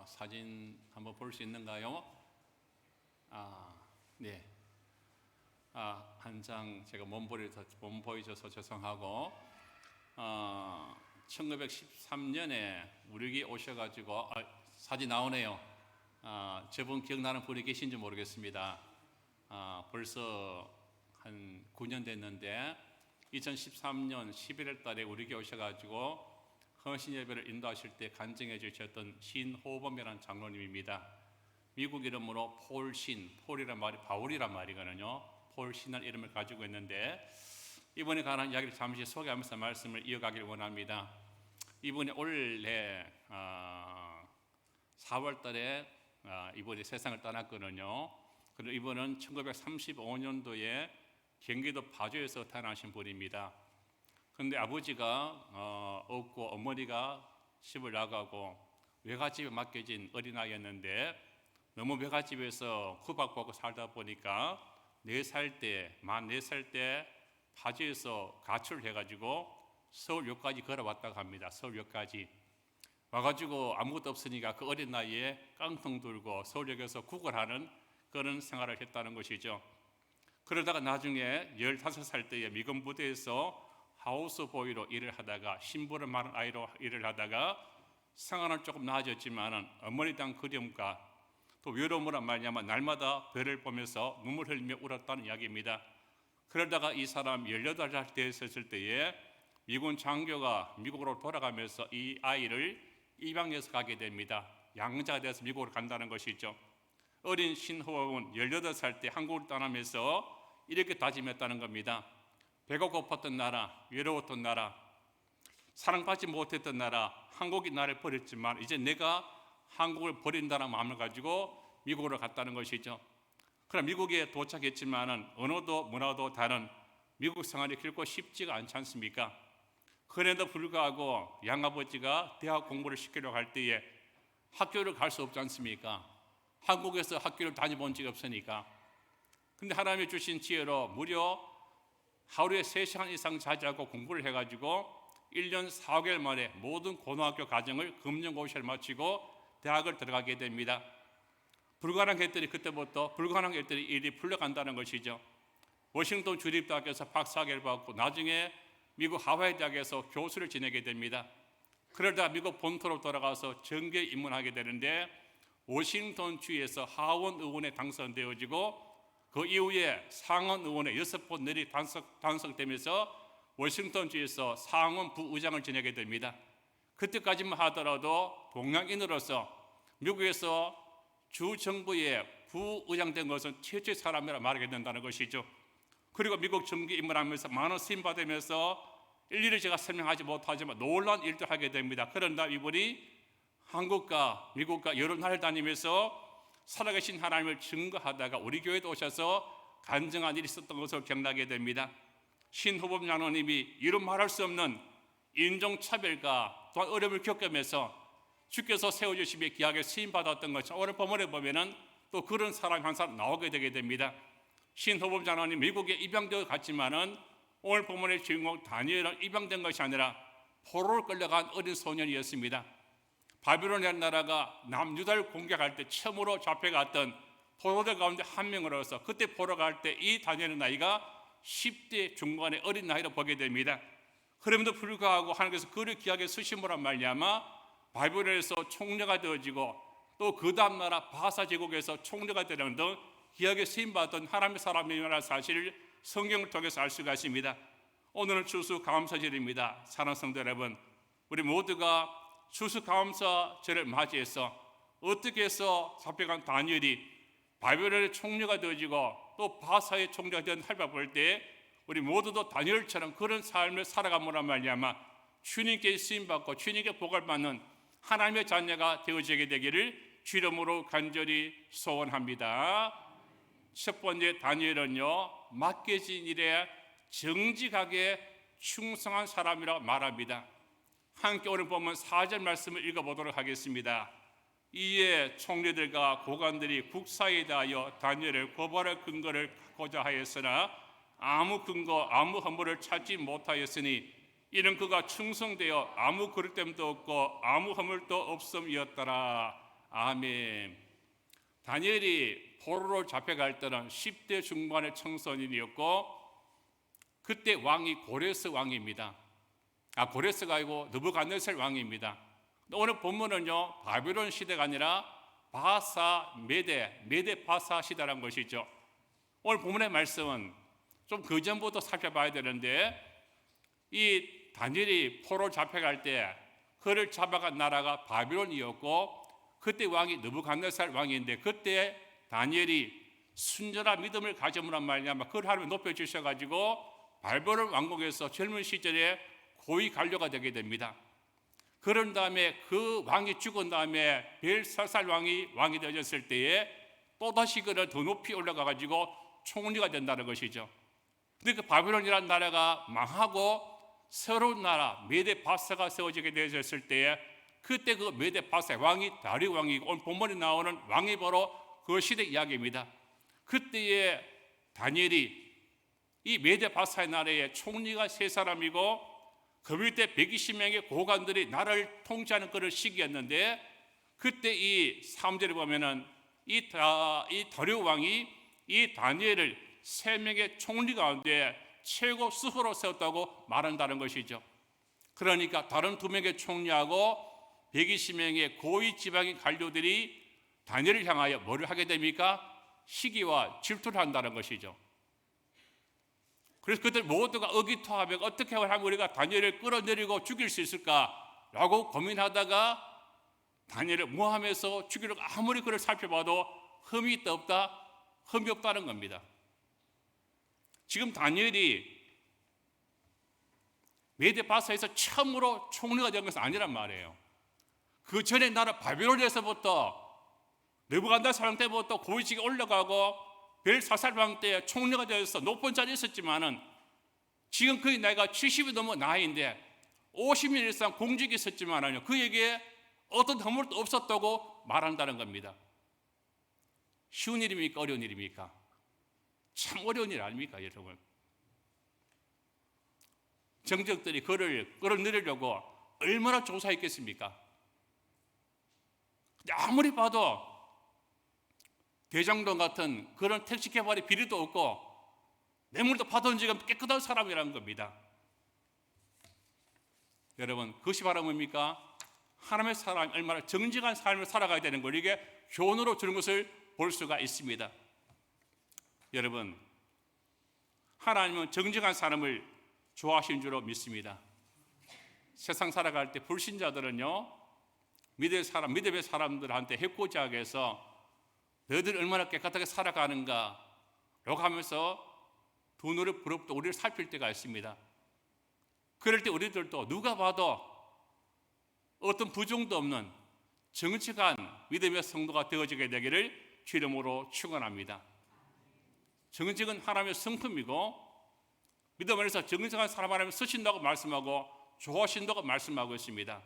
사진 한번 볼 수 있는가요? 네. 한 장 제가 몸 보여줘서 죄송하고 1913년에 우리 교회 오셔가지고 사진 나오네요. 저분 기억나는 분이 계신지 모르겠습니다. 벌써 한 9년 됐는데 2013년 11월 달에 우리 교회 오셔가지고 헌신 예배를 인도하실 때 간증해 주셨던 신호범이라는 장로님입니다. 미국 이름으로 폴신, 폴이란 말이 바울이란 말이거든요. 폴신이라는 이름을 가지고 있는데 이번에 관한 이야기를 잠시 소개하면서 말씀을 이어가길 원합니다. 이분이 올해 4월 달에 이번에 세상을 떠났거든요. 그리고 이분은 1935년도에 경기도 파주에서 태어나신 분입니다. 그런데 아버지가 없고 어머니가 시집을 나가고 외갓집에 맡겨진 어린아이였는데 너무 외갓집에서 구박받고 살다 보니까 만 4살 때 파주에서 가출을 해가지고 서울역까지 걸어왔다고 합니다. 서울역까지 와가지고 아무것도 없으니까 그 어린 나이에 깡통 들고 서울역에서 구걸하는 그런 생활을 했다는 것이죠. 그러다가 나중에 15살 때에 미군 부대에서 하우스보이로 일을 하다가 심부름 많은 아이로 일을 하다가 생활은 조금 나아졌지만 어머니에 대한 그리움과 또 외로움으로 말미암아 날마다 별을 보면서 눈물 흘리며 울었다는 이야기입니다. 그러다가 이 사람 18살 되었을 때에 미군 장교가 미국으로 돌아가면서 이 아이를 입양해서 가게 됩니다. 양자가 돼서 미국으로 간다는 것이죠. 어린 신호범은 18살 때 한국을 떠나면서 이렇게 다짐했다는 겁니다. 배가 고팠던 나라, 외로웠던 나라, 사랑받지 못했던 나라, 한국이 나를 버렸지만 이제 내가 한국을 버린다는 마음을 가지고 미국으로 갔다는 것이죠. 그럼 미국에 도착했지만 언어도 문화도 다른 미국 생활이 결코 쉽지가 않지 않습니까? 그런데도 불구하고 양아버지가 대학 공부를 시키려고 할 때에 학교를 갈 수 없지 않습니까? 한국에서 학교를 다녀본 적이 없으니까. 근데 하나님이 주신 지혜로 무려 하루에 3시간 이상 자지 않고 공부를 해가지고 1년 4개월 만에 모든 고등학교 과정을 금융고시를 마치고 대학을 들어가게 됩니다. 불가능했더니 그때부터 불가능했더니 일이 풀려간다는 것이죠. 워싱턴 주립대학에서 박사학위를 받고 나중에 미국 하와이 대학에서 교수를 지내게 됩니다. 그러다 미국 본토로 돌아가서 정계에 입문하게 되는데 워싱턴 주에서 하원 의원에 당선되어지고 그 이후에 상원 의원에 6번 내리 당선되면서 워싱턴 주에서 상원 부의장을 지내게 됩니다. 그때까지만 하더라도 동양인으로서 미국에서 주 정부의 부의장 된 것은 최초의 사람이라 말하게 된다는 것이죠. 그리고 미국 정계에 입문하면서 많은 쓰임 받으면서 일일이 제가 설명하지 못하지만 놀라운 일도 하게 됩니다. 그런다 이분이 한국과 미국과 여러 나라를 다니면서 살아계신 하나님을 증거하다가 우리 교회도 오셔서 간증한 일이 있었던 것을 기억나게 됩니다. 신호범 장로님이 이루 말할 수 없는 인종차별과 또한 어려움을 겪으면서 주께서 세워주시며 귀하게 쓰임받았던 것이 오늘 본문에 보면은 또 그런 사람이 한 사람 나오게 되게 됩니다. 신호범 장로님 미국에 입양되어 갔지만은 오늘 본문의 주인공 다니엘은 입양된 것이 아니라 포로로 끌려간 어린 소년이었습니다. 바빌론이라는 나라가 남유다를 공격할 때 처음으로 잡혀갔던 포로들 가운데 한 명으로서 그때 포로 갈 때 이 다니엘의 나이가 10대 중반의 어린 나이로 보게 됩니다. 그럼에도 불구하고 하나님께서 그를 귀하게 쓰심으로 말미암아 바빌론에서 총리가 되어지고 또 그 다음 나라 바사 제국에서 총리가 되는 등 귀하게 쓰임받던 하나님의 사람이라는 사실을 성경을 통해서 알 수가 있습니다. 오늘은 추수감사절입니다. 사랑하는 성도 여러분, 우리 모두가 추수감사절을 맞이해서 어떻게 해서 잡혀간 다니엘이 바벨론의 총리가 되어지고 또 바사의 총리가 된 하나님을 볼 때 우리 모두도 다니엘처럼 그런 삶을 살아감으로 말미암아 주님께 쓰임받고 주님께 복을 받는 하나님의 자녀가 되어지게 되기를 주 이름으로 간절히 소원합니다. 첫 번째 다니엘은요, 맡겨진 일에 정직하게 충성한 사람이라고 말합니다. 함께 오늘 보면 4절 말씀을 읽어보도록 하겠습니다. 이에 총리들과 고관들이 국사에 대하여 다니엘을 고발할 근거를 갖고자 하였으나 아무 근거 아무 허물을 찾지 못하였으니 이는 그가 충성되어 아무 그릇됨도 없고 아무 허물도 없음이었더라. 아멘. 다니엘이 포로로 잡혀갈 때는 10대 중반의 청소년이었고 그때 왕이 고레스 왕입니다. 고레스가 아니고 느부갓네살 왕입니다. 오늘 본문은요, 바빌론 시대가 아니라 바사 메데 바사 시대라는 것이죠. 오늘 본문의 말씀은 좀 그 전부터 살펴봐야 되는데, 이 다니엘이 포로 잡혀갈 때 그를 잡아간 나라가 바빌론이었고 그때 왕이 느부갓네살 왕인데, 그때 다니엘이 순전한 믿음을 가져무란 말이냐면 그걸 하나님 높여주셔가지고 바빌론 왕국에서 젊은 시절에 고위 관료가 되게 됩니다. 그런 다음에 그 왕이 죽은 다음에 벨사살 왕이 되어졌을 때에 또다시 그를 더 높이 올라가가지고 총리가 된다는 것이죠. 그러니까 바빌론이라는 나라가 망하고 새로운 나라 메데 바사가 세워지게 되었을 때에 그때 그 메데 바사 왕이 다리오 왕이고 오늘 본문에 나오는 왕이 바로 그 시대 이야기입니다. 그때에 다니엘이 이 메데 바사의 나라의 총리가 세 사람이고 그 밑에 120명의 고관들이 나라를 통치하는 그런 시기였는데, 그때 이 3절에 보면은 이 다리오 왕이 이 다니엘을 세 명의 총리 가운데 최고 수호로 세웠다고 말한다는 것이죠. 그러니까 다른 두 명의 총리하고 120명의 고위 지방의 관료들이 다니엘을 향하여 뭐를 하게 됩니까? 시기와 질투를 한다는 것이죠. 그래서 그들 모두가 의기투합해 어떻게 하면 우리가 다니엘을 끌어내리고 죽일 수 있을까라고 고민하다가 다니엘을 모함해서 죽이려고 아무리 그를 살펴봐도 흠이 있다 없다? 흠이 없다는 겁니다. 지금 다니엘이 메데 바사에서 처음으로 총리가 된 것은 아니란 말이에요. 그 전에 나라 바빌론에서부터 느부갓네살 왕 때부터 고위직에 올라가고 벨사살 왕 때 총리가 되어서 높은 자리에 있었지만은 지금 그의 나이가 70이 넘은 나이인데 50년 이상 공직이 있었지만은요, 그에게 어떤 허물도 없었다고 말한다는 겁니다. 쉬운 일입니까? 어려운 일입니까? 참 어려운 일 아닙니까, 여러분? 정적들이 그를 끌어내리려고 얼마나 조사했겠습니까? 아무리 봐도 대장동 같은 그런 택시 개발의 비리도 없고 뇌물도 받은 적은 깨끗한 사람이라는 겁니다. 여러분, 그것이 바로 뭡니까? 하나님의 사람이 얼마나 정직한 삶을 살아가야 되는 걸 이게 교훈으로 주는 것을 볼 수가 있습니다. 여러분, 하나님은 정직한 사람을 좋아하시는 줄로 믿습니다. 세상 살아갈 때 불신자들은요, 믿음의 사람들한테 해코지하게 해서 너희들 얼마나 깨끗하게 살아가는가 라고 하면서 두 눈을 부릅도 우리를 살필 때가 있습니다. 그럴 때 우리들도 누가 봐도 어떤 부정도 없는 정직한 믿음의 성도가 되어지게 되기를 주 이름으로 축원합니다. 정직은 하나님의 성품이고 믿음 안에서 정직한 사람 하나님 쓰신다고 말씀하고 좋아하신다고 말씀하고 있습니다.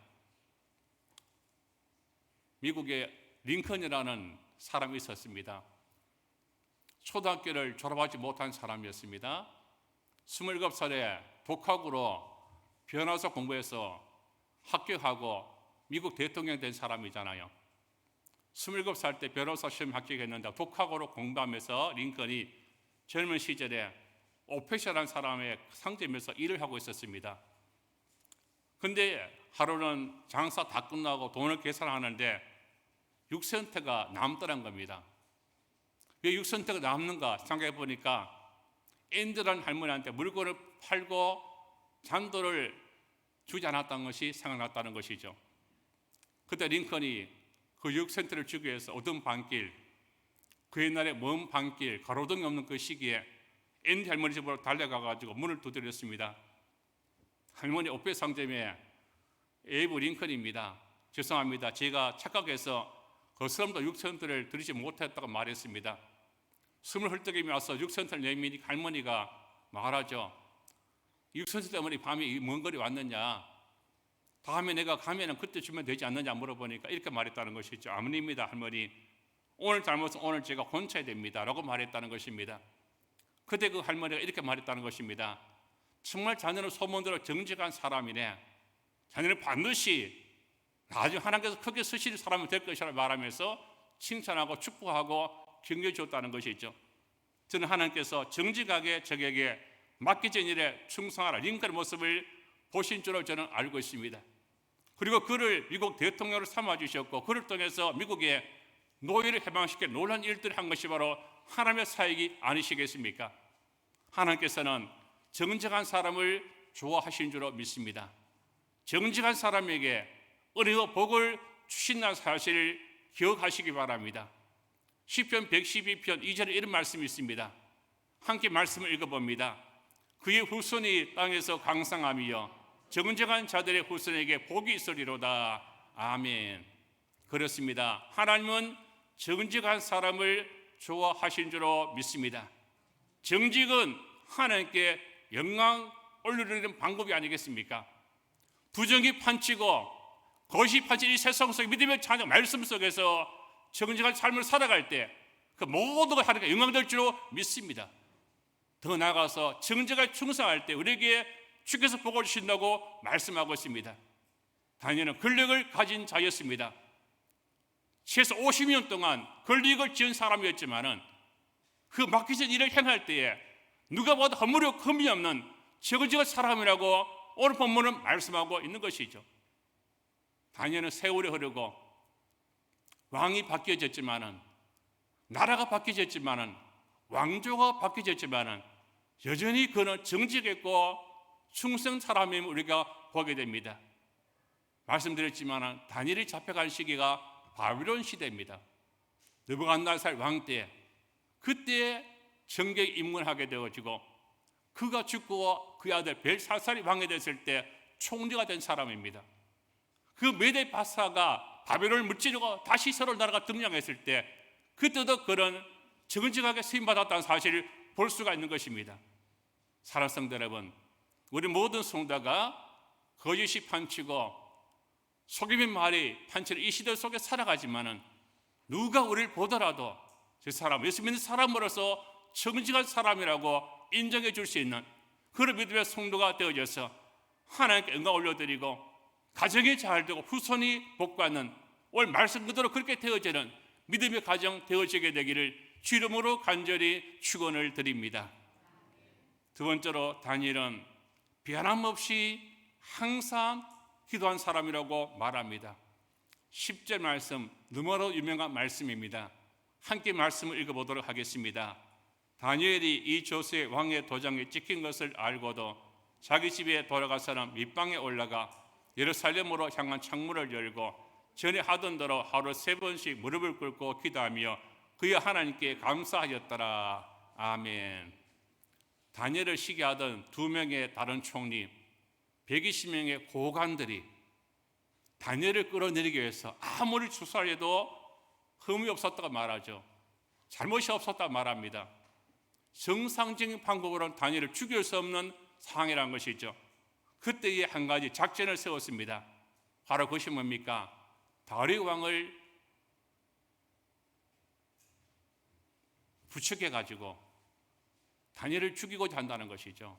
미국에 링컨이라는 사람이 있었습니다. 초등학교를 졸업하지 못한 사람이었습니다. 27살에 독학으로 변호사 공부해서 합격하고 미국 대통령 된 사람이잖아요. 27살 때 변호사 시험 합격했는데 독학으로 공부하면서 링컨이 젊은 시절에 오페시아라는 사람의 상점에서 일을 하고 있었습니다. 근데 하루는 장사 다 끝나고 돈을 계산하는데 6센트가 남더란 겁니다. 왜 6센트가 남는가 생각해 보니까 앤드라는 할머니한테 물건을 팔고 잔도를 주지 않았다는 것이 생각났다는 것이죠. 그때 링컨이 그 6센트를 주기 위해서 어두운 밤길, 그 옛날에 먼 밤길, 가로등이 없는 그 시기에 앤디 할머니 집으로 달려가가지고 문을 두드렸습니다. 할머니 오페 상점에 에이브 링컨입니다. 죄송합니다. 제가 착각해서 그 사람도 6센트를 드리지 못했다고 말했습니다. 숨을 헐떡이며 와서 6센트를 내미니 할머니가 말하죠. 6센트 때문에 밤에 먼 거리 왔느냐? 다음에 내가 가면은 그때 주면 되지 않느냐 물어보니까 이렇게 말했다는 것이죠. 아닙니다, 할머니. 오늘 잘못은 오늘 제가 고쳐야 됩니다. 라고 말했다는 것입니다. 그때 그 할머니가 이렇게 말했다는 것입니다. 정말 자네는 소문대로 정직한 사람이네. 자네는 반드시 나중에 하나님께서 크게 쓰실 사람이 될 것이라고 말하면서 칭찬하고 축복하고 격려해 줬다는 것이죠. 저는 하나님께서 정직하게 적에게 맡겨진 일에 충성하라 링컨의 모습을 보신 줄로 저는 알고 있습니다. 그리고 그를 미국 대통령으로 삼아주셨고 그를 통해서 미국의 노예를 해방시켜 놀라운 일들을 한 것이 바로 하나님의 사역이 아니시겠습니까? 하나님께서는 정직한 사람을 좋아하신 줄로 믿습니다. 정직한 사람에게 은혜와 복을 주신다는 사실을 기억하시기 바랍니다. 시편 112편 2절에 이런 말씀이 있습니다. 함께 말씀을 읽어봅니다. 그의 후손이 땅에서 강상하며 정직한 자들의 후손에게 복이 있으리로다. 아멘. 그렇습니다. 하나님은 정직한 사람을 좋아하신 줄로 믿습니다. 정직은 하나님께 영광 올리는 방법이 아니겠습니까? 부정이 판치고 거짓이 판치는 이 세상 속 믿음의 찬양 말씀 속에서 정직한 삶을 살아갈 때 그 모두가 하나님께 영광될 줄로 믿습니다. 더 나아가서 정직하게 충성할 때 우리에게 주께서 복을 주신다고 말씀하고 있습니다. 다니엘은 권력을 가진 자였습니다. 최소 50년 동안 권력을 지은 사람이었지만은 그 맡기신 일을 행할 때에 누가 봐도 허물이고 흠이 없는 정직한 사람이라고 오늘 본문은 말씀하고 있는 것이죠. 다니엘은 세월이 흐르고 왕이 바뀌어졌지만은 나라가 바뀌어졌지만은 왕조가 바뀌어졌지만은 여전히 그는 정직했고 충성 사람임을 우리가 보게 됩니다. 말씀드렸지만은 다니엘이 잡혀간 시기가 바빌론 시대입니다. 느부갓네살 왕 때 그때 정계에 입문하게 되어지고 그가 죽고 그의 아들 벨사살이 왕이 됐을 때 총리가 된 사람입니다. 그 메데 바사가 바벨론을 무찌르고 다시 서로 나라가 등장했을 때 그때도 그런 정직하게 쓰임받았다는 사실을 볼 수가 있는 것입니다. 사랑하는 성도 여러분, 우리 모든 성도가 거짓이 판치고 속임의 말이 판치는 이 시대 속에 살아가지만은 누가 우리를 보더라도 저 사람, 예수 믿는 사람으로서 정직한 사람이라고 인정해 줄 수 있는 그런 믿음의 성도가 되어져서 하나님께 영광 올려드리고 가정이 잘 되고 후손이 복받는 오늘 말씀 그대로 그렇게 되어지는 믿음의 가정 되어지게 되기를 주 이름으로 간절히 축원을 드립니다. 두 번째로 다니엘은 변함 없이 항상 기도한 사람이라고 말합니다. 10절 말씀 너무나 유명한 말씀입니다. 함께 말씀을 읽어보도록 하겠습니다. 다니엘이 이 조세 왕의 도장에 찍힌 것을 알고도 자기 집에 돌아가서는 밑방에 올라가 예루살렘으로 향한 창문을 열고 전에 하던 대로 하루 3번씩 무릎을 꿇고 기도하며 그의 하나님께 감사하였더라. 아멘. 다니엘을 시기하던 2명의 다른 총리 120명의 고관들이 다니엘을 끌어내리기 위해서 아무리 수사해도 흠이 없었다고 말하죠. 잘못이 없었다고 말합니다. 정상적인 방법으로는 다니엘을 죽일 수 없는 상황이라는 것이죠. 그때에 한 가지 작전을 세웠습니다. 바로 그것이 뭡니까? 다리오 왕을 부축해가지고 다니엘을 죽이고자 한다는 것이죠.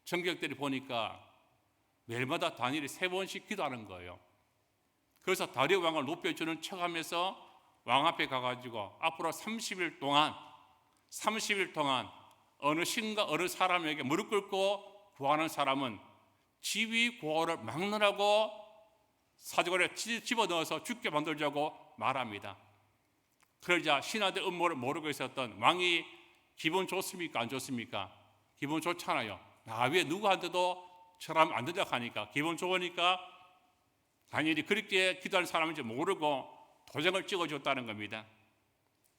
정격들이 보니까 매일마다 다니엘이 3번씩 기도하는 거예요. 그래서 다리오 왕을 높여주는 척하면서 왕 앞에 가가지고 앞으로 30일 동안 어느 신과 어느 사람에게 무릎 꿇고 구하는 사람은 지위 고호를 막느라고 사정을 집어넣어서 죽게 만들자고 말합니다. 그러자 신하들 음모를 모르고 있었던 왕이 기분 좋습니까? 안 좋습니까? 기분 좋잖아요. 나 외에 누구한테도 절하면 안 된다고 하니까 기분 좋으니까 다니엘이 그렇게 기도하는 사람인지 모르고 도장을 찍어줬다는 겁니다.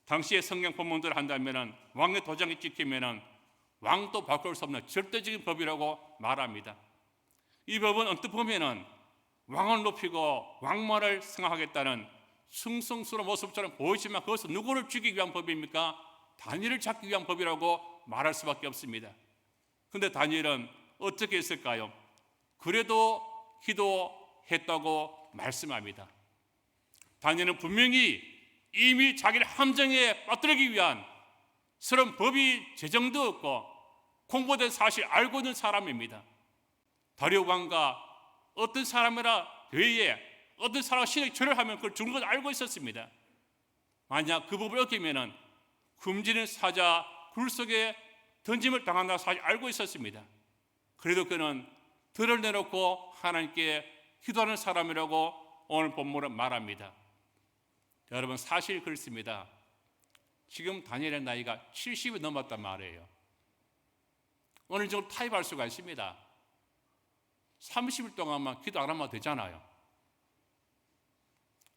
당시의 성경 본문들을 한다면 왕의 도장이 찍히면 왕도 바꿀 수 없는 절대적인 법이라고 말합니다. 이 법은 언뜻 보면 왕을 높이고 왕만을 승하하겠다는 충성스러운 모습처럼 보이지만 그것은 누구를 죽이기 위한 법입니까? 다니엘을 잡기 위한 법이라고 말할 수밖에 없습니다. 그런데 다니엘은 어떻게 했을까요? 그래도 기도했다고 말씀합니다. 다니엘은 분명히 이미 자기를 함정에 빠뜨리기 위한 그런 법이 제정되었고 공부된 사실 알고 있는 사람입니다. 다리오 왕과 어떤 사람이라 외에 어떤 사람이 신에게 절을 하면 그걸 죽는 걸 알고 있었습니다. 만약 그 법을 어기면은 굶주린 사자 굴 속에 던짐을 당한다고 사실 알고 있었습니다. 그래도 그는 들을 내놓고 하나님께 기도하는 사람이라고 오늘 본문은 말합니다. 여러분, 사실 그렇습니다. 지금 다니엘의 나이가 70이 넘었단 말이에요. 어느 정도 타협할 수가 있습니다. 30일 동안만 기도 안 하면 되잖아요.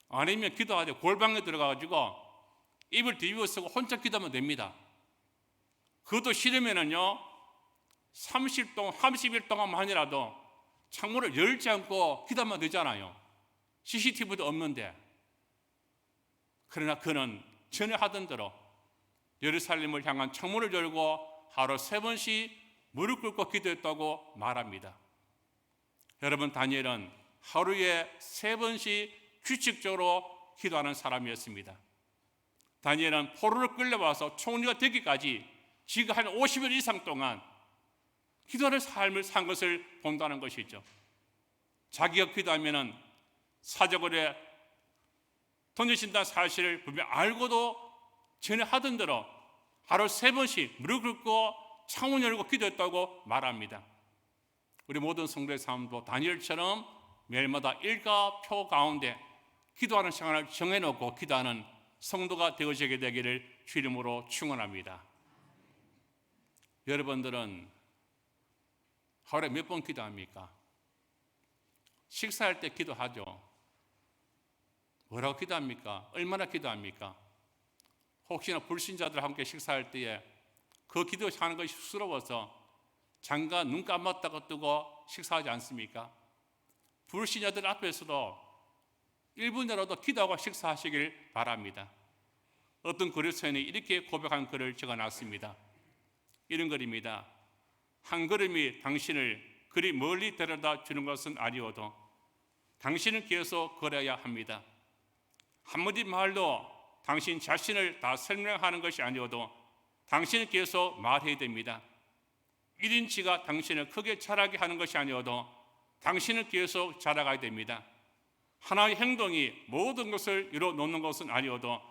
아니면 기도하되 골방에 들어가가지고 입을 뒤집어 쓰고 혼자 기도하면 됩니다. 그것도 싫으면은요, 30일 동안만이라도 창문을 열지 않고 기도하면 되잖아요. CCTV도 없는데. 그러나 그는 전에 하던 대로 예루살렘을 향한 창문을 열고 하루 3번씩 무릎 꿇고 기도했다고 말합니다. 여러분, 다니엘은 하루에 3번씩 규칙적으로 기도하는 사람이었습니다. 다니엘은 포로로 끌려와서 총리가 되기까지 지금 한 50일 이상 동안 기도하는 삶을 산 것을 본다는 것이죠. 자기가 기도하면은 사적으로 던져진다는 사실을 분명히 알고도 전에 하던 대로 하루 3번씩 무릎 꿇고 창문 열고 기도했다고 말합니다. 우리 모든 성도의 삶도 다니엘처럼 매일마다 일과표 가운데 기도하는 시간을 정해놓고 기도하는 성도가 되어지게 되기를 주 이름으로 축원합니다. 여러분들은 하루에 몇 번 기도합니까? 식사할 때 기도하죠. 뭐라고 기도합니까? 얼마나 기도합니까? 혹시나 불신자들 함께 식사할 때에 그 기도하는 것이 쑥스러워서 잠깐 눈 감았다가 뜨고 식사하지 않습니까? 불신자들 앞에서도 1분이라도 기도하고 식사하시길 바랍니다. 어떤 그리스도인이 이렇게 고백한 글을 적어놨습니다. 이런 글입니다. 한 걸음이 당신을 그리 멀리 데려다 주는 것은 아니어도 당신은 계속 걸어야 합니다. 한마디 말로 당신 자신을 다 설명하는 것이 아니어도 당신은 계속 말해야 됩니다. 1인치가 당신을 크게 자라게 하는 것이 아니어도 당신은 계속 자라가야 됩니다. 하나의 행동이 모든 것을 이뤄놓는 것은 아니어도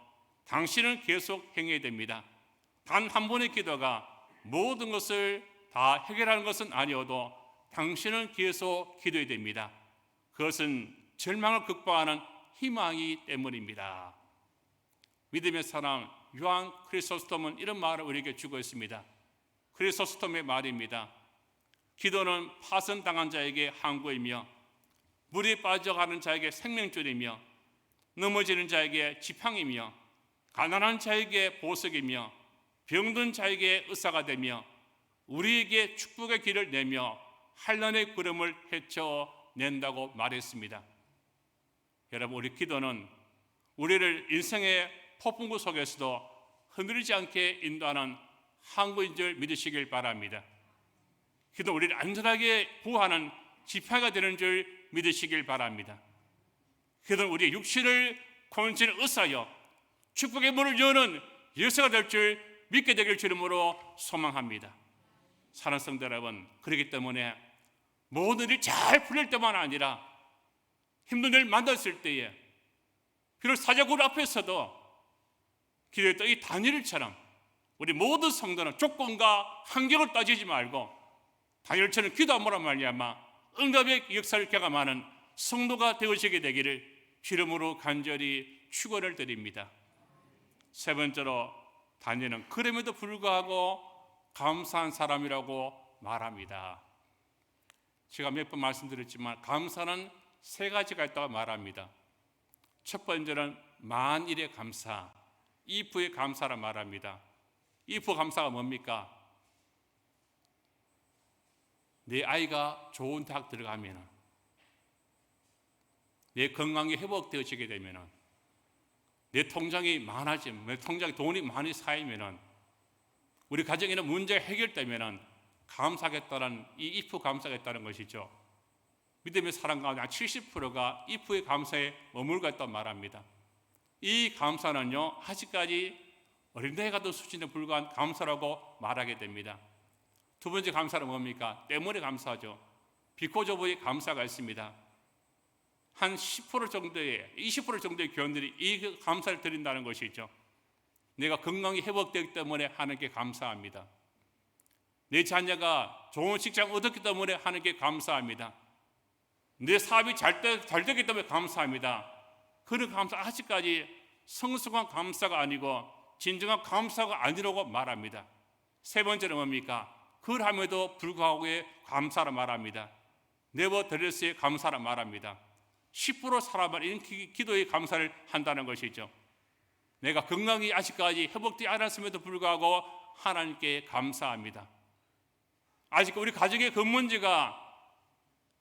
당신은 계속 행해야 됩니다. 단 한 번의 기도가 모든 것을 다 해결하는 것은 아니어도 당신은 계속 기도해야 됩니다. 그것은 절망을 극복하는 희망이기 때문입니다. 믿음의 사람 요한 크리소스톰은 이런 말을 우리에게 주고 있습니다. 크리소스톰의 말입니다. 기도는 파선당한 자에게 항구이며 물에 빠져가는 자에게 생명줄이며 넘어지는 자에게 지팡이며 가난한 자에게 보석이며 병든 자에게 의사가 되며 우리에게 축복의 길을 내며 환난의 구름을 헤쳐낸다고 말했습니다. 여러분, 우리 기도는 우리를 인생의 폭풍구 속에서도 흔들리지 않게 인도하는 항구인 줄 믿으시길 바랍니다. 기도 우리를 안전하게 구하는 지팡이가 되는 줄 믿으시길 바랍니다. 기도는 우리의 육신을 건지는 의사여 축복의 문을 여는 열쇠가 될 줄 믿게 되길 주름으로 소망합니다. 사랑하는 성도 여러분, 그렇기 때문에 모든 일이 잘 풀릴 때만 아니라 힘든 일 만났을 때에 비록 사자굴 앞에서도 기도했던 이 다니엘처럼 우리 모든 성도는 조건과 환경을 따지지 말고 다니엘처럼 기도함으로 말미암아 응답의 역사를 경험하는 성도가 되어지게 되기를 주름으로 간절히 축원을 드립니다. 세 번째로 다니엘은 그럼에도 불구하고 감사한 사람이라고 말합니다. 제가 몇 번 말씀드렸지만 감사는 세 가지가 있다고 말합니다. 첫 번째는 만일의 감사, 이프의 감사라 말합니다. 이프 감사가 뭡니까? 내 아이가 좋은 대학 들어가면, 내 건강이 회복되어지게 되면, 내 통장이 많아지면, 내 통장에 돈이 많이 쌓이면, 우리 가정에 있는 문제가 해결되면 감사하겠다는 이 이프 감사하겠다는 것이죠. 믿음의 사람 가운데 한 70%가 이프의 감사에 머물고 있다고 말합니다. 이 감사는요, 아직까지 어린애가 같은 수준에 불과한 감사라고 말하게 됩니다. 두 번째 감사는 뭡니까? 때문에 감사하죠. 비코조브의 감사가 있습니다. 한 10% 정도의 20% 정도의 교인들이 이 감사를 드린다는 것이죠. 내가 건강이 회복되기 때문에 하나님께 감사합니다. 내 자녀가 좋은 직장 얻었기 때문에 하나님께 감사합니다. 내 사업이 잘 되기 때문에 감사합니다. 그런 감사 아직까지 성숙한 감사가 아니고 진정한 감사가 아니라고 말합니다. 세 번째는 뭡니까? 그럼에도 불구하고 감사라 말합니다. 네버드레스의 감사라 말합니다. 10% 사람은 이런 기도의 감사를 한다는 것이죠. 내가 건강이 아직까지 회복되지 않았음에도 불구하고 하나님께 감사합니다. 아직 우리 가정의 근문제가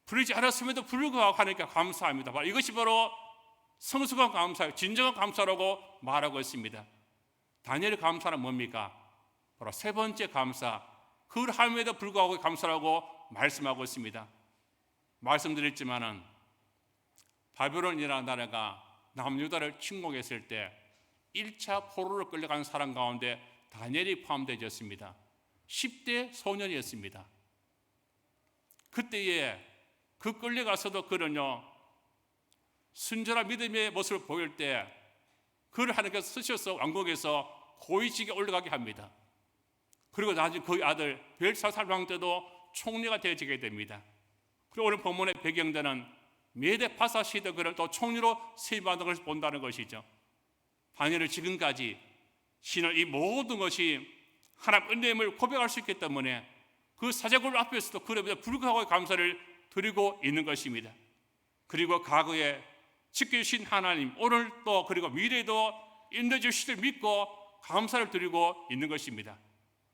풀리지 않았음에도 불구하고 하나님께 감사합니다. 이것이 바로 성숙한 감사, 진정한 감사라고 말하고 있습니다. 다니엘의 감사는 뭡니까? 바로 세 번째 감사, 그함에도 불구하고 감사라고 말씀하고 있습니다. 말씀드렸지만은 바벨론이라는 나라가 남유다를 침공했을 때 1차 포로로 끌려간 사람 가운데 다니엘이 포함되었습니다. 10대 소년이었습니다. 그때에 그 끌려가서도 그는요 순전한 믿음의 모습을 보일 때 그를 하나님께서 쓰셔서 왕국에서 고위직에 올라가게 합니다. 그리고 나중에 그 아들 벨사살 왕 때도 총리가 되어지게 됩니다. 그리고 오늘 본문의 배경되는 메데 파사 시대 그를 또 총리로 세임받는 것을 본다는 것이죠. 다니엘은 지금까지 신은 이 모든 것이 하나님 은혜임을 고백할 수 있기 때문에 그 사제골 앞에서도 그럼에도 불구하고 감사를 드리고 있는 것입니다. 그리고 과거에 지켜주신 하나님, 오늘 또 그리고 미래에도 인도해 주시를 믿고 감사를 드리고 있는 것입니다.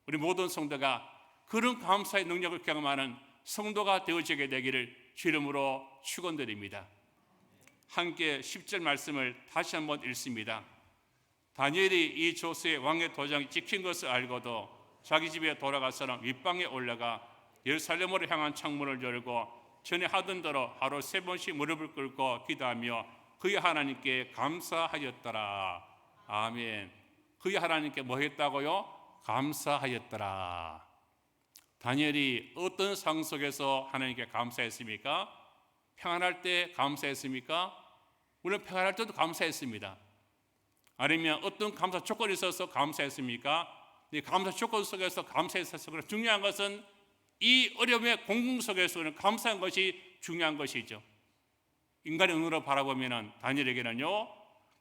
우리 모든 성도가 그런 감사의 능력을 경험하는 성도가 되어지게 되기를 주 이름으로 축원드립니다. 함께 10절 말씀을 다시 한번 읽습니다. 다니엘이 이 조스의 왕의 도장이 찍힌 것을 알고도 자기 집에 돌아가서는 윗방에 올라가 예루살렘으로 향한 창문을 열고 전에 하던 대로 하루 3번씩 무릎을 꿇고 기도하며 그의 하나님께 감사하였더라. 아멘. 그의 하나님께 뭐 했다고요? 감사하였더라. 다니엘이 어떤 상황 속에서 하나님께 감사했습니까? 평안할 때 감사했습니까? 물론 평안할 때도 감사했습니다. 아니면 어떤 감사 조건이 있어서 감사했습니까? 이 감사 조건 속에서 감사했어서 그런 중요한 것은 이 어려움의 공공 속에서는 감사한 것이 중요한 것이죠. 인간의 눈으로 바라보면 다니엘에게는요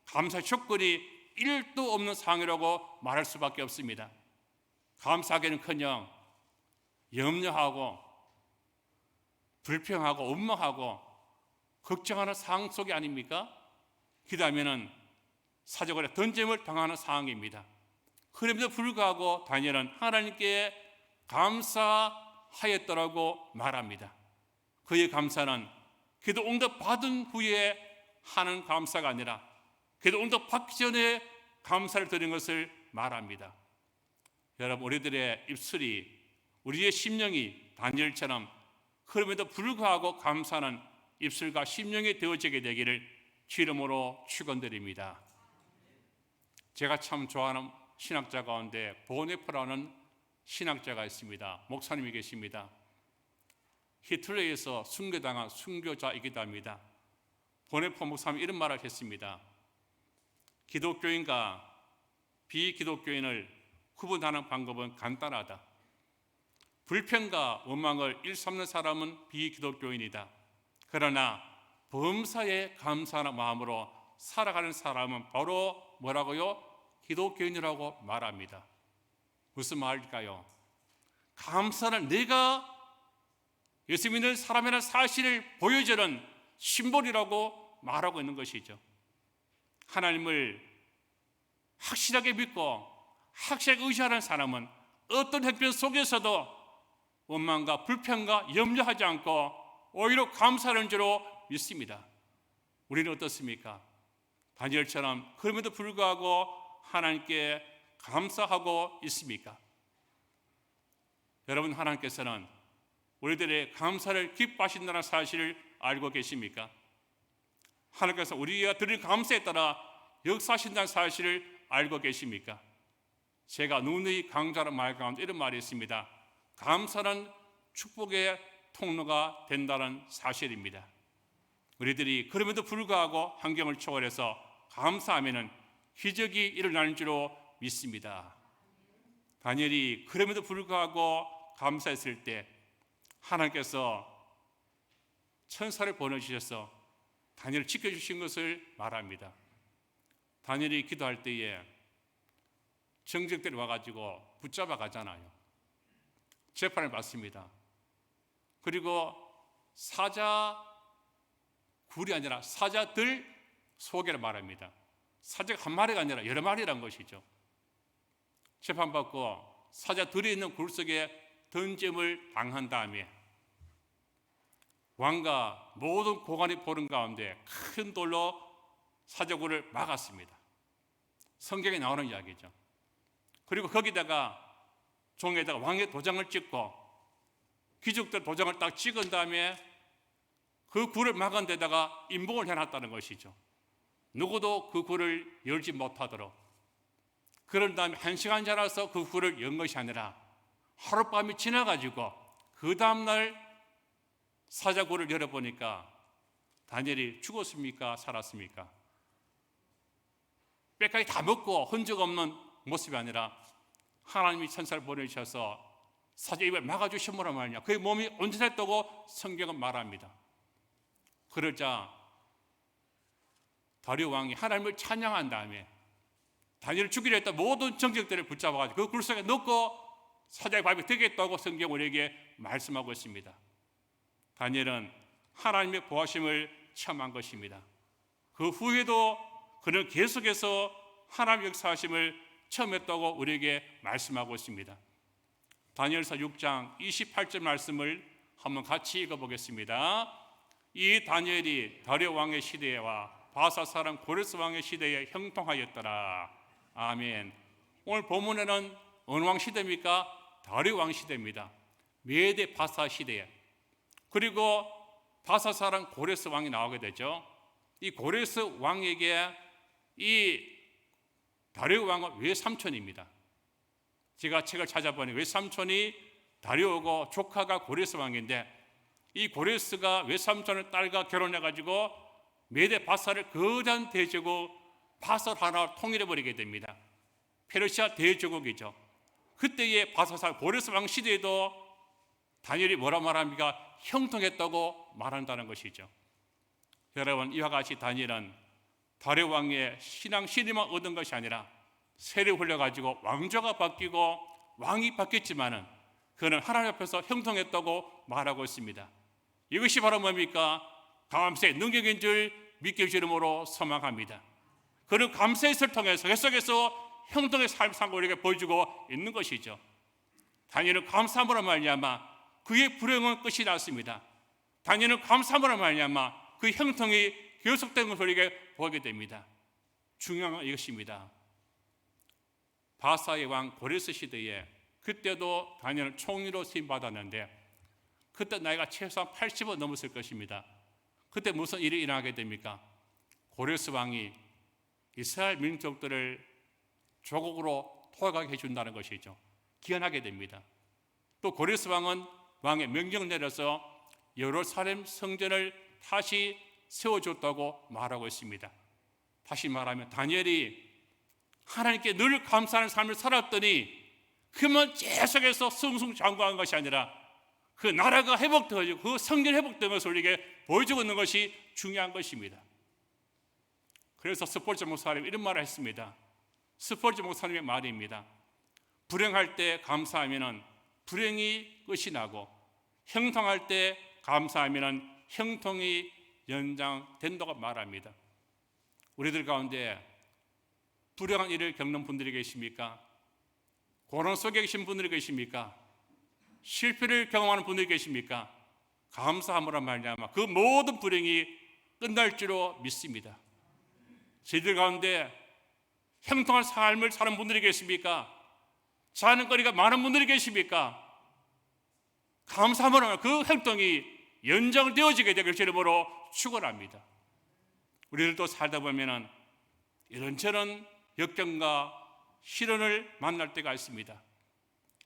감사 조건이 1도 없는 상황이라고 말할 수밖에 없습니다. 감사하기는커녕 염려하고 불평하고 원망하고 걱정하는 상황 속이 아닙니까? 기도하면은 사제골에 던짐을 당하는 상황입니다. 그럼에도 불구하고 다니엘은 하나님께 감사하였더라고 말합니다. 그의 감사는 기도 응답 받은 후에 하는 감사가 아니라 기도 응답 받기 전에 감사를 드린 것을 말합니다. 여러분, 우리들의 입술이, 우리의 심령이 다니엘처럼 그럼에도 불구하고 감사하는 입술과 심령이 되어지게 되기를 주 이름으로 축원드립니다. 제가 참 좋아하는 신학자 가운데 보네프라는 신학자가 있습니다. 목사님이 계십니다. 히틀러에 의해서 순교당한 순교자이기도 합니다. 보네프 목사님이 이런 말을 했습니다. 기독교인과 비기독교인을 구분하는 방법은 간단하다. 불평과 원망을 일삼는 사람은 비기독교인이다. 그러나 범사에 감사하는 마음으로 살아가는 사람은 바로 뭐라고요? 기독교인이라고 말합니다. 무슨 말일까요? 감사는 내가 예수 믿는 사람이라는 사실을 보여주는 심볼이라고 말하고 있는 것이죠. 하나님을 확실하게 믿고 확실하게 의지하는 사람은 어떤 형편 속에서도 원망과 불평과 염려하지 않고 오히려 감사하는 줄로 믿습니다. 우리는 어떻습니까? 다니엘처럼 그럼에도 불구하고 하나님께 감사하고 있습니까? 여러분, 하나님께서는 우리들의 감사를 기뻐하신다는 사실을 알고 계십니까? 하나님께서 우리가 드릴 감사에 따라 역사하신다는 사실을 알고 계십니까? 제가 누누이 강조하는 말 가운데 이런 말이 있습니다. 감사는 축복의 통로가 된다는 사실입니다. 우리들이 그럼에도 불구하고 환경을 초월해서 감사하면 기적이 일어나는 줄로 믿습니다. 다니엘이 그럼에도 불구하고 감사했을 때 하나님께서 천사를 보내주셔서 다니엘을 지켜주신 것을 말합니다. 다니엘이 기도할 때에 정적들이 와가지고 붙잡아 가잖아요. 재판을 받습니다. 그리고 사자굴이 아니라 사자들 소개를 말합니다. 사자가 한 마리가 아니라 여러 마리란 것이죠. 재판받고 사자들이 있는 굴 속에 던짐을 당한 다음에 왕과 모든 고관이 보는 가운데 큰 돌로 사자굴을 막았습니다. 성경에 나오는 이야기죠. 그리고 거기다가 종에다가 왕의 도장을 찍고 귀족들 도장을 딱 찍은 다음에 그 굴을 막은 데다가 임봉을 해놨다는 것이죠. 누구도 그 굴을 열지 못하도록. 그런 다음에 1시간 지나서 그 굴을 연 것이 아니라 하룻밤이 지나가지고 그 다음날 사자굴을 열어보니까 다니엘이 죽었습니까? 살았습니까? 뼈까지 다 먹고 흔적 없는 모습이 아니라 하나님이 천사를 보내주셔서 사자 입을 막아주심으로 말이냐 그의 몸이 온전했다고 성경은 말합니다. 그러자 다리오 왕이 하나님을 찬양한 다음에 다니엘을 죽이려 했던 모든 정적들을 붙잡아가지고 그 굴 속에 넣고 사자의 밥이 되겠다고 성경 우리에게 말씀하고 있습니다. 다니엘은 하나님의 보호하심을 체험한 것입니다. 그 후에도 그는 계속해서 하나님의 역사하심을 체험했다고 우리에게 말씀하고 있습니다. 다니엘서 6장 28절 말씀을 한번 같이 읽어보겠습니다. 이 다니엘이 다리오 왕의 시대와 바사 사람 고레스 왕의 시대에 형통하였더라. 아멘. 오늘 본문에는 어느 왕 시대입니까? 다리오 왕 시대입니다. 메데 바사 시대에. 그리고 바사 사람 고레스 왕이 나오게 되죠. 이 고레스 왕에게 이 다리오 왕은 외삼촌입니다. 제가 책을 찾아보니 외삼촌이 다리오고 조카가 고레스 왕인데 이 고레스가 외삼촌의 딸과 결혼해가지고 메데 바사를 거대한 대제국 바사를 하나 통일해버리게 됩니다. 페르시아 대제국이죠. 그때의 바사사 고레스 왕 시대에도 다니엘이 뭐라 말합니까? 형통했다고 말한다는 것이죠. 여러분, 이와 같이 다니엘은 다리오 왕의 신앙 신임만 얻은 것이 아니라 세례 흘려가지고 왕조가 바뀌고 왕이 바뀌었지만은 그는 하나님 앞에서 형통했다고 말하고 있습니다. 이것이 바로 뭡니까? 감사의 능력인 줄 믿게 주름으로 소망합니다. 그는 감사의 것을 통해서 계속해서 형통의 삶을 산 우리에게 보여주고 있는 것이죠. 다니엘은 감사함으로 말미암아 그의 불행은 끝이 났습니다. 다니엘은 감사함으로 말미암아 그 형통이 계속된 것을 우리에게 보게 됩니다. 중요한 건 이것입니다. 바사의 왕 고레스 시대에 그때도 다니엘은 총리로 쓰임받았는데 그때 나이가 최소한 80은 넘었을 것입니다. 그때 무슨 일이 일어나게 됩니까? 고레스 왕이 이스라엘 민족들을 조국으로 토하게 해준다는 것이죠. 기원하게 됩니다. 또 고레스 왕은 왕의 명령을 내려서 예루살렘 성전을 다시 세워줬다고 말하고 있습니다. 다시 말하면 다니엘이 하나님께 늘 감사하는 삶을 살았더니 그만 계속해서 승승장구한 것이 아니라 그 나라가 회복되어지고 그 성전 회복된 것을 우리에게 보여주고 있는 것이 중요한 것입니다. 그래서 스폴저 목사님 이런 말을 했습니다. 스폴저 목사님의 말입니다. 불행할 때 감사하면 불행이 끝이 나고 형통할 때 감사하면 형통이 연장된다고 말합니다. 우리들 가운데 불행한 일을 겪는 분들이 계십니까? 고난 속에 계신 분들이 계십니까? 실패를 경험하는 분들이 계십니까? 감사함으로 말미암아 그 모든 불행이 끝날 줄로 믿습니다. 저희들 가운데 형통한 삶을 사는 분들이 계십니까? 자는거리가 많은 분들이 계십니까? 감사함으로 그 형통이 연장되어지게 되길 주님으로 축원합니다. 우리들도 살다 보면은 이런저런 역경과 시련을 만날 때가 있습니다.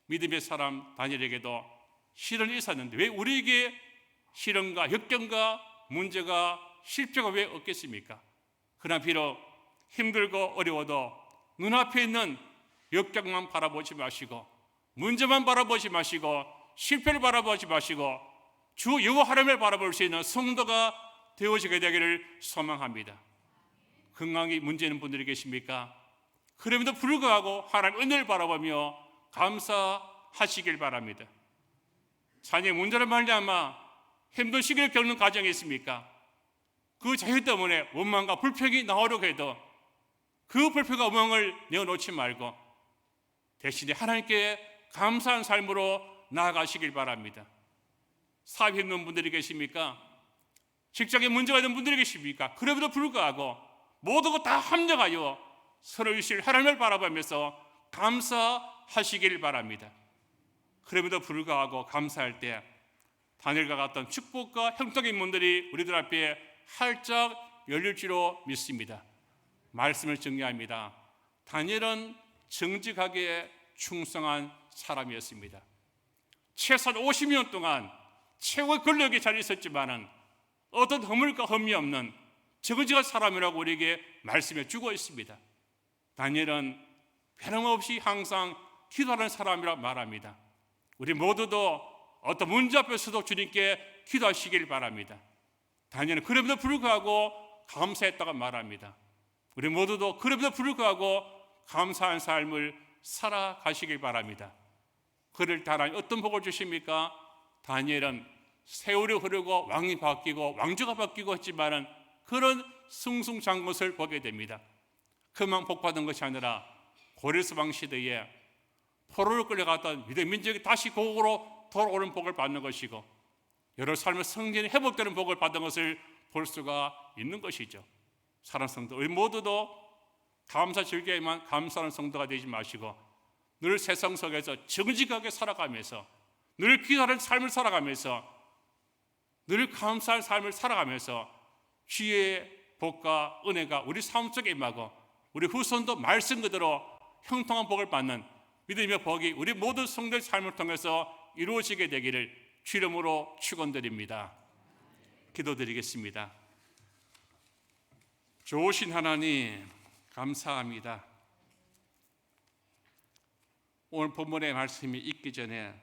믿음의 사람 다니엘에게도 시련이 있었는데 왜 우리에게 시련과 역경과 문제가 실패가 왜 없겠습니까? 그러나 비록 힘들고 어려워도 눈앞에 있는 역경만 바라보지 마시고, 문제만 바라보지 마시고, 실패를 바라보지 마시고 주 여호와 하나님을 바라볼 수 있는 성도가 되어지게 되기를 소망합니다. 건강이 문제 있는 분들이 계십니까? 그럼에도 불구하고 하나님의 은혜를 바라보며 감사하시길 바랍니다. 자녀의 문제를 말미암아 힘든 시기를 겪는 가정이 있습니까? 그 자유 때문에 원망과 불평이 나오려고 해도 그 불평과 원망을 내어놓지 말고 대신에 하나님께 감사한 삶으로 나아가시길 바랍니다. 사업이 힘든 분들이 계십니까? 직장에 문제가 있는 분들이 계십니까? 그럼에도 불구하고 모두가 다 합력하여 서로 주실 하나님을 바라보면서 감사하시길 바랍니다. 그럼에도 불구하고 감사할 때 다니엘과 같은 축복과 형통의 문들이 우리들 앞에 활짝 열릴 줄로 믿습니다. 말씀을 정리합니다. 다니엘은 정직하게 충성한 사람이었습니다. 최소한 50년 동안 최고의 권력에 잘 있었지만은 어떤 허물과 흠이 없는 정직한 사람이라고 우리에게 말씀해 주고 있습니다. 다니엘은 변함없이 항상 기도하는 사람이라고 말합니다. 우리 모두도 어떤 문제 앞에서도 주님께 기도하시길 바랍니다. 다니엘은 그럼에도 불구하고 감사했다고 말합니다. 우리 모두도 그럼에도 불구하고 감사한 삶을 살아가시길 바랍니다. 그를 따라 어떤 복을 주십니까? 다니엘은 세월이 흐르고 왕이 바뀌고 왕조가 바뀌고 했지만은 그런 승승장구한 것을 보게 됩니다. 그만 복받은 것이 아니라 고레스 왕 시대에 포로로 끌려갔던 유대 민족이 다시 고국으로 돌아오는 복을 받는 것이고 여러 삶의 성전이 회복되는 복을 받은 것을 볼 수가 있는 것이죠. 사랑하는 성도, 우리 모두도 감사 즐겨야만 감사하는 성도가 되지 마시고 늘 세상 속에서 정직하게 살아가면서 늘 기도하는 삶을 살아가면서 늘 감사할 삶을 살아가면서 주의 복과 은혜가 우리 삶 속에 임하고 우리 후손도 말씀 그대로 형통한 복을 받는 믿음의 복이 우리 모든 성도의 삶을 통해서 이루어지게 되기를 주 이름으로 축원드립니다. 기도드리겠습니다. 좋으신 하나님 감사합니다. 오늘 본문의 말씀이 있기 전에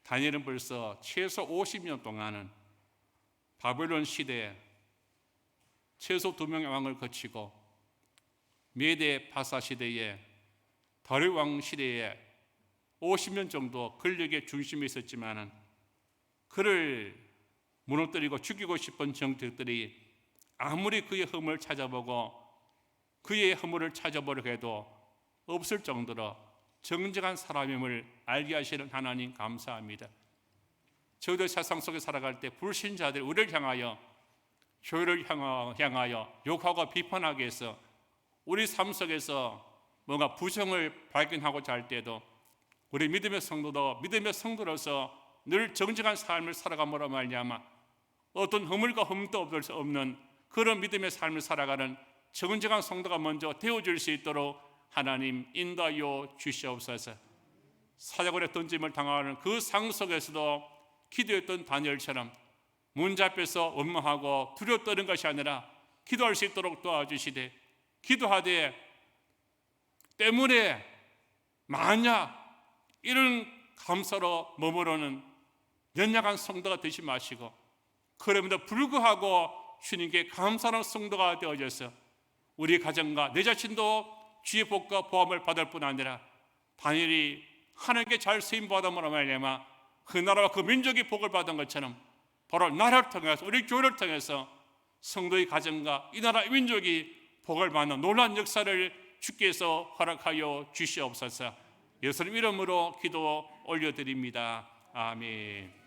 다니엘은 벌써 최소 50년 동안은 바벨론 시대에 최소 2명의 왕을 거치고 메데 바사 시대에 다리 왕 시대에 50년 정도 권력의 중심에 있었지만은 그를 무너뜨리고 죽이고 싶은 정적들이 아무리 그의 허물을 찾아보고 그의 허물을 찾아보려고 해도 없을 정도로 정직한 사람임을 알게 하시는 하나님 감사합니다. 저희들 세상 속에 살아갈 때 불신자들 우리를 향하여 교회를 향하여 욕하고 비판하게 해서 우리 삶 속에서 뭔가 부정을 발견하고자 할 때도 우리 믿음의 성도도 믿음의 성도로서 늘 정직한 삶을 살아감으로 말미암아 어떤 허물과 흠도 없는 그런 믿음의 삶을 살아가는 정직한 성도가 먼저 되어줄 수 있도록 하나님 인도하여 주시옵소서. 사자굴에 던짐을 당하는 그 상 속에서도 기도했던 다니엘처럼 문제 앞에서 원망하고 두려워 떠는 것이 아니라 기도할 수 있도록 도와주시되 기도하되 때문에 만약 이런 감사로 머무르는 연약한 성도가 되지 마시고 그럼에도 불구하고 주님께 감사하는 성도가 되어져서 우리 가정과 내 자신도 주의 복과 보함을 받을 뿐 아니라 다니엘이 하나님께 잘 쓰임받음으로 말미암아 그 나라와 그 민족이 복을 받은 것처럼 바로 나라를 통해서 우리 교회를 통해서 성도의 가정과 이 나라 민족이 복을 받는 놀라운 역사를 주께서 허락하여 주시옵소서. 예수님 이름으로 기도 올려드립니다. 아멘.